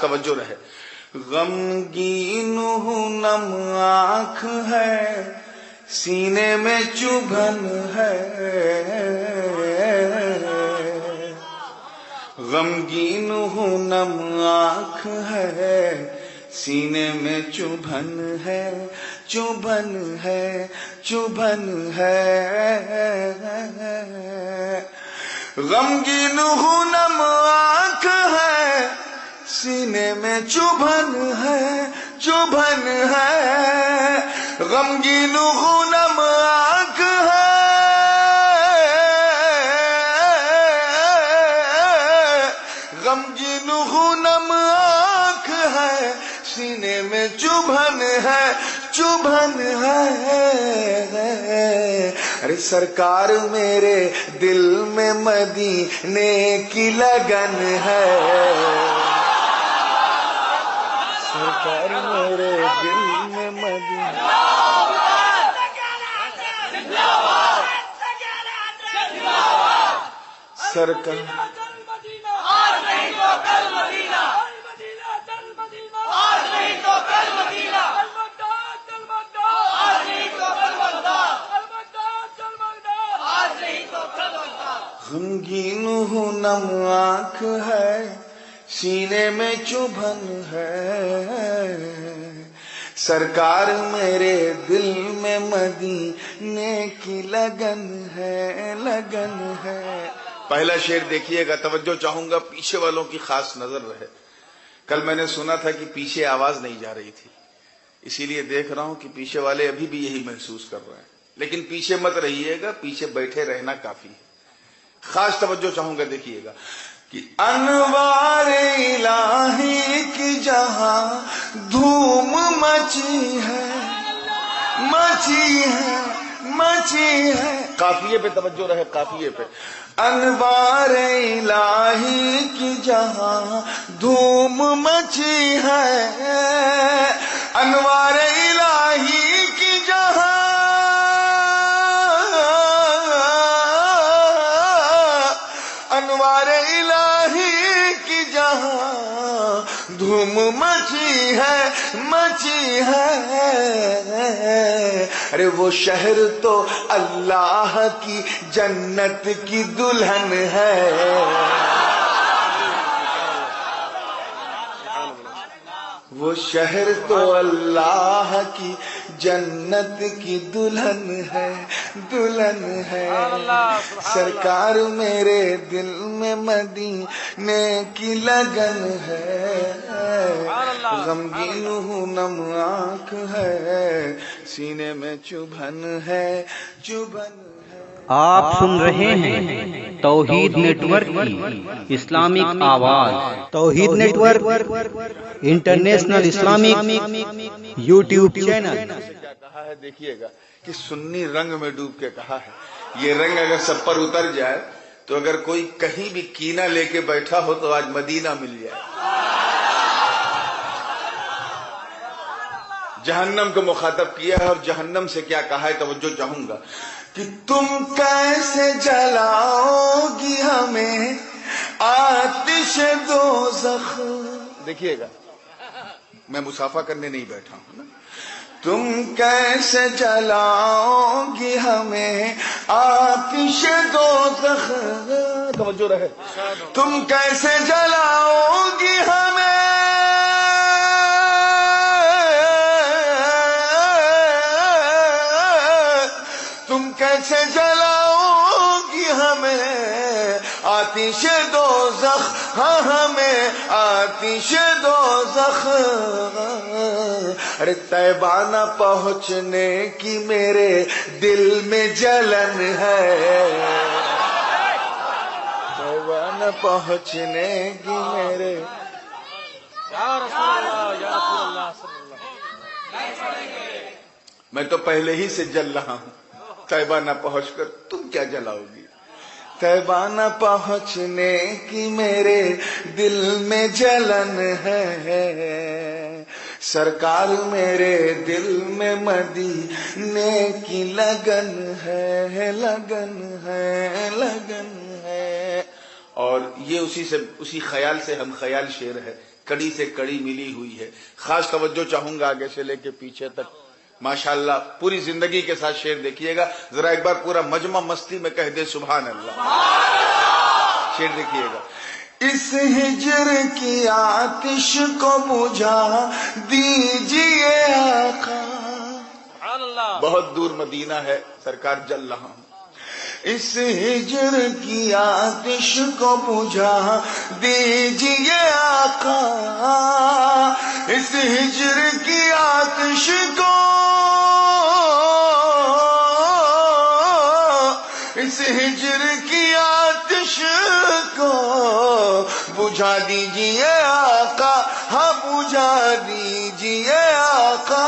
توجہ رہے. غمگین ہوں نم آنکھ ہے سینے میں چبھن ہے. غمگین ہوں نم آنکھ ہے سینے میں چبھن ہے چبھن ہے چبھن ہے. غمگین ہوں نم آنکھ ہے سینے میں چبھن ہے چبھن ہے. غمگین ہوں نم آنکھ ہے غمگین ہوں نم آنکھ ہے سینے میں چبھن ہے چبھن ہے. ارے سرکار میرے دل میں مدینے کی لگن ہے. سرکار میرے دل میں مدینے سرکار غمگین ہوں نم آنکھ ہے سینے میں چبھن ہے. سرکار میرے دل میں مدینے کی لگن ہے لگن ہے. پہلا شعر دیکھیے گا, توجہ چاہوں گا, پیچھے والوں کی خاص نظر رہے. کل میں نے سنا تھا کہ پیچھے آواز نہیں جا رہی تھی, اسی لیے دیکھ رہا ہوں کہ پیچھے والے ابھی بھی یہی محسوس کر رہے ہیں. لیکن پیچھے مت رہیے گا, پیچھے بیٹھے رہنا کافی ہے. خاص توجہ چاہوں گا, دیکھیے گا کہ انوار الہی کی جہاں دھوم مچی ہے مچی ہے مچی ہے. قافیے پہ توجہ رہے, قافیے پہ. انوار الہی کی جہاں دھوم مچی ہے. انوار الہی کی جہاں انوار الہی کی جہاں دھوم مچی ہے مچی ہے. ارے وہ شہر تو اللہ کی جنت کی دلہن ہے. وہ شہر تو اللہ کی جنت کی دلہن ہے دلہن ہے. سرکار میرے دل میں مدینے کی لگن ہے. غمگین ہوں نم آنکھ ہے سینے میں چبھن ہے چبھن ہے. آپ سن رہے ہیں توحید نیٹ ورک کی اسلامک آواز. توحید network international Islamic YouTube channel. کیا کہا ہے دیکھیے گا کہ سنی رنگ میں ڈوب کے کہا ہے. یہ رنگ اگر سب پر اتر جائے تو اگر کوئی کہیں بھی کینہ لے کے بیٹھا ہو تو آج مدینہ مل جائے. جہنم کو مخاطب کیا ہے, اور جہنم سے کیا کہا ہے, توجہ چاہوں گا کہ تم کیسے جلاؤ گی ہمیں آتش دوزخ. دیکھیے گا, میں مسافہ کرنے نہیں بیٹھا ہوں نا. تم کیسے جلاؤ گی ہمیں آتش دوزخ. توجہ رہے. تم کیسے جلاؤ گی ہمیں تم کیسے جلاؤ گی ہمیں آتش دوزخ. ہاں ہمیں آتش دوزخ. ارے طیبہ نہ پہنچنے کی میرے دل میں جلن ہے. طیبہ نہ پہنچنے کی میرے میں تو پہلے ہی سے جل رہا ہوں. طیبہ نہ پہنچ کر تم کیا جلاؤ گی. طیبہ نہ پہنچنے کی میرے دل میں جلن ہے. سرکار میرے دل میں مدینے کی لگن ہے لگن ہے لگن ہے. اور یہ اسی خیال سے ہم خیال شعر ہے. کڑی سے کڑی ملی ہوئی ہے. خاص توجہ چاہوں گا آگے سے لے کے پیچھے تک. ماشاءاللہ پوری زندگی کے ساتھ شعر دیکھیے گا. ذرا ایک بار پورا مجمع مستی میں کہہ دے سبحان اللہ. شعر دیکھیے گا. اس ہجر کی آتش کو بجھا دیجئے آقا. بہت دور مدینہ ہے، سرکار جل رہا ہوں. اس ہجر کی آتش کو بجھا دیجئے آقا. اس ہجر کی آتش کو، اس ہجر کی آتش کو بجھا دیجئے آقا. ہاں بجھا دیجئے آقا.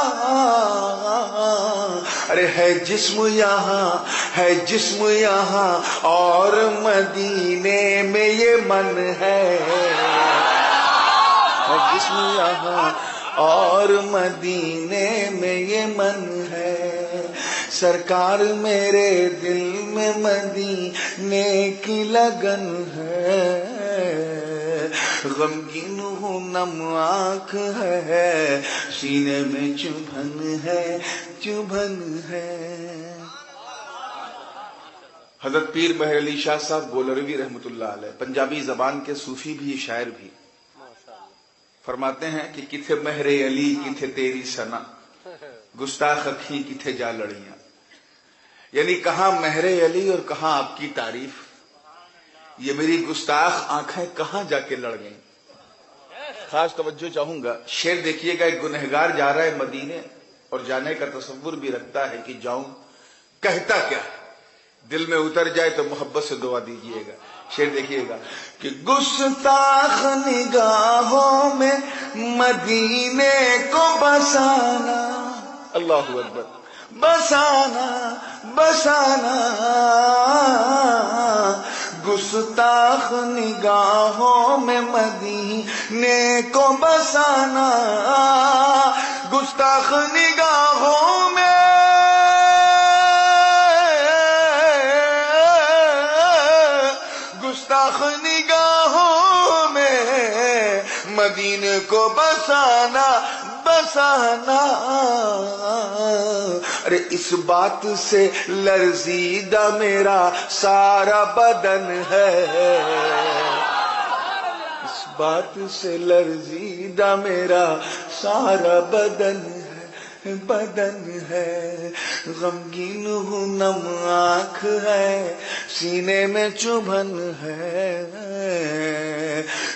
ارے ہے جسم یہاں، ہے جسم یہاں اور مدینے میں یہ من ہے. ہے جسم یہاں اور مدینے میں یہ من ہے. سرکار میرے دل میں مدینے کی لگن ہے. غمگین ہوں نم آنکھ ہے، سینے میں چبھن ہے، چبھن ہے. حضرت پیر مہر علی شاہ صاحب گولروی رحمۃ اللہ علیہ پنجابی زبان کے صوفی بھی شاعر بھی فرماتے ہیں کہ کتھے مہر علی کتھے تیری ثنا، گستاخ اکھی کتھے جا لڑیاں. یعنی کہاں مہر علی اور کہاں آپ کی تعریف. یہ میری گستاخ آنکھیں کہاں جا کے لڑ گئیں. خاص توجہ چاہوں گا. شعر دیکھیے گا. ایک گنہگار جا رہا ہے مدینے اور جانے کا تصور بھی رکھتا ہے کہ جاؤں. کہتا کیا ہے؟ دل میں اتر جائے تو محبت سے دعا دیجیے گا. شعر دیکھیے گا کہ گستاخ نگاہوں میں مدینے کو بسانا. اللہ اکبر. بسانا بسانا. گستاخ نگاہوں میں مدینے کو بسانا. گستاخ نگاہوں میں، گستاخ نگاہوں میں مدینے کو بسانا بسانا. ارے اس بات سے لرزیدہ میرا سارا بدن ہے. اس بات سے لرزیدہ میرا سارا بدن ہے، بدن ہے. غمگین ہوں نم آنکھ ہے، سینے میں چبھن ہے.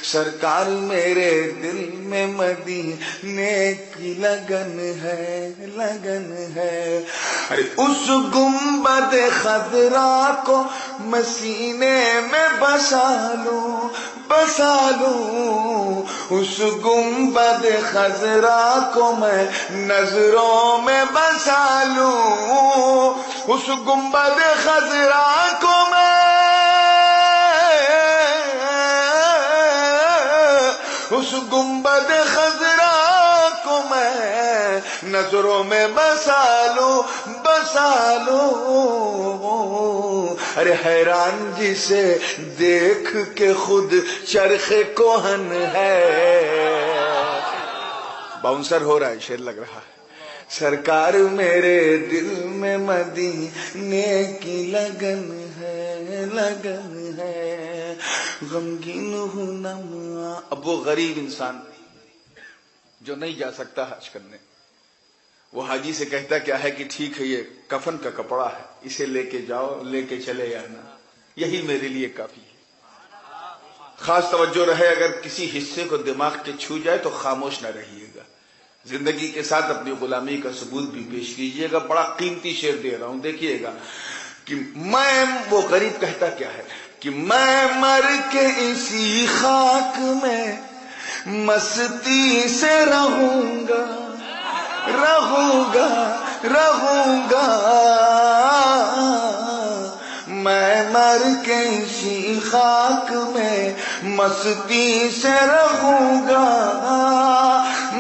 سرکار میرے دل میں مدینے کی لگن ہے، لگن ہے. ارے اس گنبد خضرا کو میں سینے میں بسا لوں، بسا لوں. اس گنبد خضرا کو میں نظروں میں بسا لوں. اس گنبد خضرا کو میں، اس گنبد خضرا کو میں نظروں میں بسا لوں، بسا لوں. ارے حیران جسے دیکھ کے خود چرخ کوہن ہے. باؤنسر ہو رہا ہے، شعر لگ رہا ہے. سرکار میرے دل میں مدینے کی لگن ہے، لگن ہے. غمگین ہوں نم. اب وہ غریب انسان جو نہیں جا سکتا حج کرنے، وہ حاجی سے کہتا کیا ہے کہ ٹھیک ہے یہ کفن کا کپڑا ہے، اسے لے کے جاؤ، لے کے چلے جانا، یہی میرے لیے کافی ہے. خاص توجہ رہے، اگر کسی حصے کو دماغ کے چھو جائے تو خاموش نہ رہیے گا. زندگی کے ساتھ اپنی غلامی کا ثبوت بھی پیش کیجیے گا. بڑا قیمتی شعر دے رہا ہوں، دیکھیے گا کہ میں، وہ غریب کہتا کیا ہے کہ میں مر کے اسی خاک میں مستی سے رہوں گا، رہوں گا، رہوں گا. میں مر کے اسی خاک میں مستی سے رہوں گا.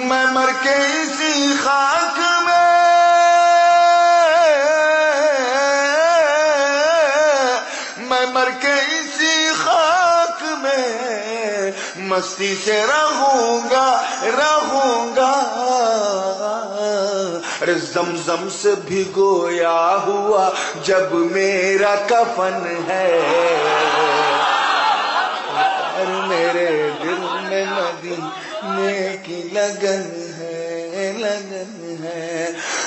میں مر کے اسی خاک میں، میں مر کے اسی خاک میں مستی سے رہوں گا ارے زمزم سے بھگویا ہوا جب میرا کفن ہے، اور میرے دل میں مدینے کی لگن ہے، لگن ہے۔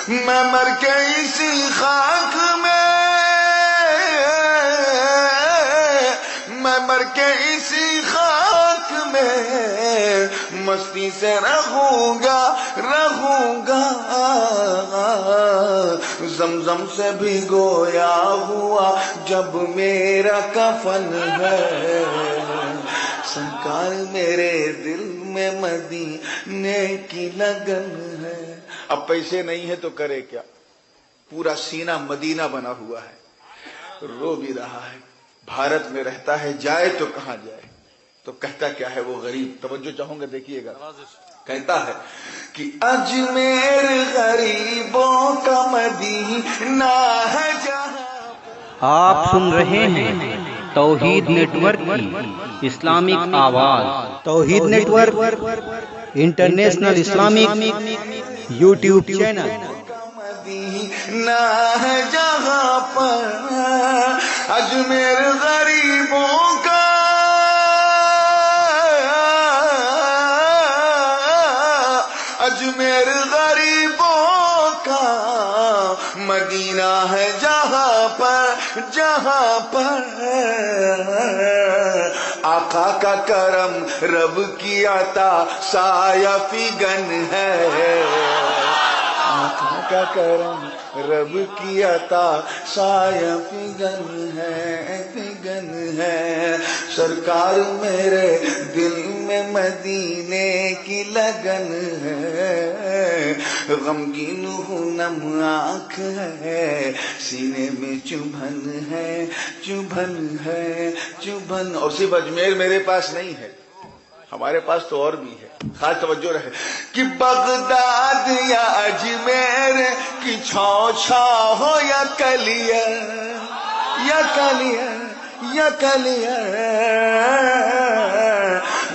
میں مر کے اسی خاک میں، میں مر کے اسی خاک میں مستی سے رہوں گا زمزم سے بھگویا ہوا جب میرا کفن ہے، سرکار میرے دل میں مدینے کی لگن ہے۔ اب پیسے نہیں ہے تو کرے کیا، پورا سینہ مدینہ بنا ہوا ہے، رو بھی رہا ہے، بھارت میں رہتا ہے، جائے تو کہاں جائے، تو کہتا کیا ہے وہ غریب، توجہ چاہوں گا دیکھیے گا، کہتا ہے کہ اجمیر غریبوں کا مدینہ ہے جہاں۔ آپ سن رہے ہیں توحید نیٹ ورک کی اسلامک آواز، توحید network international Islamic YouTube channel. Medina ہے جہاں پر اجمیر غریبوں کا، اجمیر غریبوں کا مدینہ ہے جہاں پر آقا کا کرم رب کی عطا سایہ فگن ہے، آقا کا کرم رب کی عطا سایہ فگن ہے، سرکار میرے دل میں مدینے کی لگن ہے، غمگین ہوں نم آنکھ ہے، سینے میں چبھن ہے، چبھن۔ اور صرف اجمیر میرے پاس نہیں ہے، ہمارے پاس تو اور بھی ہے، خاص توجہ رہے کہ بغداد یا اجمیر کی چھاؤ چھاؤ ہو یا کلیئر،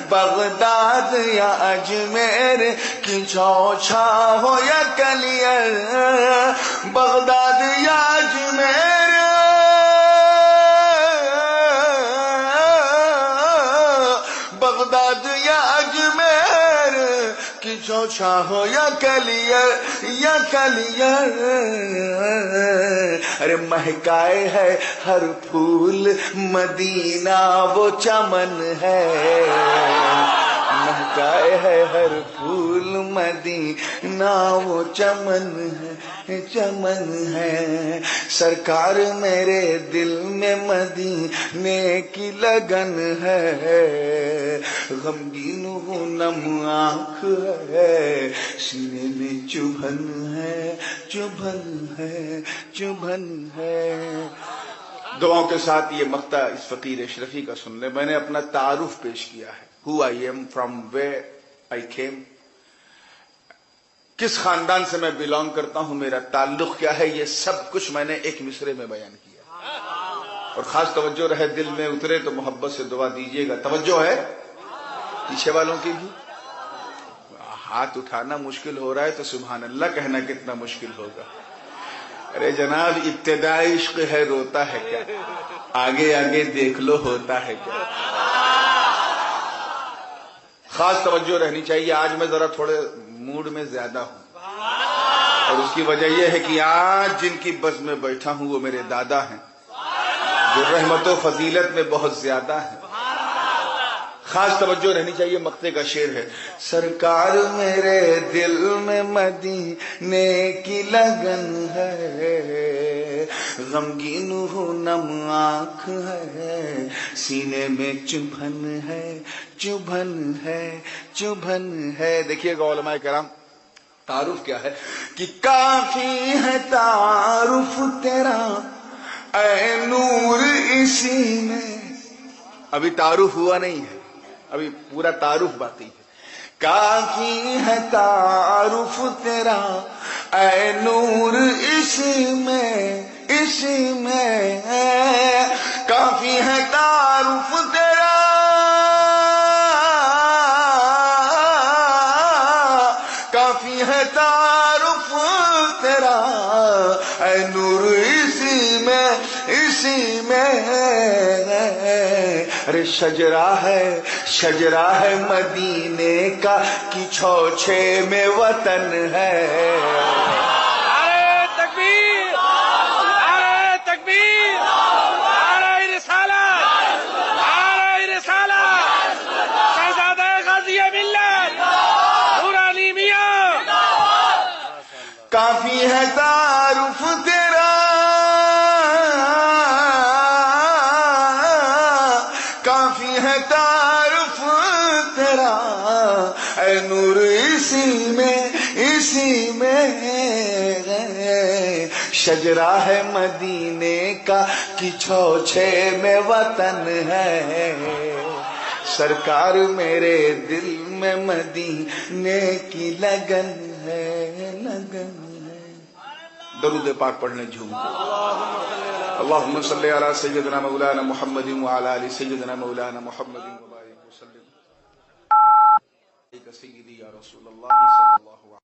بغداد یا اجمیر کی چھاؤ چھاؤ ہو یا کلیئر، بغداد یا اجمیر، بغداد یا اجمیر کی چوچھا ہو یا کلیئر، ارے مہکائے ہے ہر پھول مدینہ وہ چمن ہے، مہکائے ہے ہر پھول مدینہ وہ چمن ہے، سرکار میرے دل میں مدینے کی لگن ہے، غمگین ہوں نم آنکھ ہے، سینے میں چبھن ہے۔ دعاؤں کے ساتھ یہ مقطع اس فقیر اشرفی کا سن لیں۔ میں نے اپنا تعارف پیش کیا ہے، who I am, from where I came، کس خاندان سے میں بلانگ کرتا ہوں، میرا تعلق کیا ہے، یہ سب کچھ میں نے ایک مصرے میں بیان کیا، اور خاص توجہ رہے، دل میں اترے تو محبت سے دعا دیجیے گا۔ توجہ ہے پیچھے والوں کی بھی، ہاتھ اٹھانا مشکل ہو رہا ہے تو سبحان اللہ کہنا کتنا مشکل ہوگا۔ ارے جناب ابتدائی عشق ہے روتا ہے کیا، آگے آگے دیکھ لو ہوتا ہے کیا۔ خاص توجہ رہنی چاہیے، آج میں ذرا تھوڑے موڈ میں زیادہ ہوں، اور اس کی وجہ یہ ہے کہ آج جن کی بز میں بیٹھا ہوں وہ میرے دادا ہیں، جو رحمت و فضیلت میں بہت زیادہ ہیں۔ خاص توجہ رہنی چاہیے، مقطع کا شعر ہے، سرکار میرے دل میں مدینے کی لگن ہے، غمگین ہوں نم آنکھ ہے، سینے میں چبھن ہے۔ دیکھیے گا علماء کرام، تعارف کیا ہے کہ کافی ہے تعارف تیرا اے نور اسی میں، ابھی تعارف ہوا نہیں ہے، ابھی پورا تعارف باقی ہے۔ کافی ہے تعارف تیرا اے نور اسی میں، کافی ہے تعارف تیرا کافی ہے تعارف تیرا اے نور اسی میں ارے شجرا ہے مدینے کا کہ چھوچھے میں وطن ہے کافی ہے تعارف تیرا کافی ہے تعارف تیرا اے نور اسی میں شجرا ہے مدینے کا کہ چھوچھے میں وطن ہے سرکار میرے دل میں مدینے کی لگن ہے درود پاک پڑھنے جھوم اللہم صلی علی سیدنا مولانا محمد وعلی آل سیدنا مولانا محمد وبارک وسلم سیدی یا رسول اللہ صلی اللہ علیہ وسلم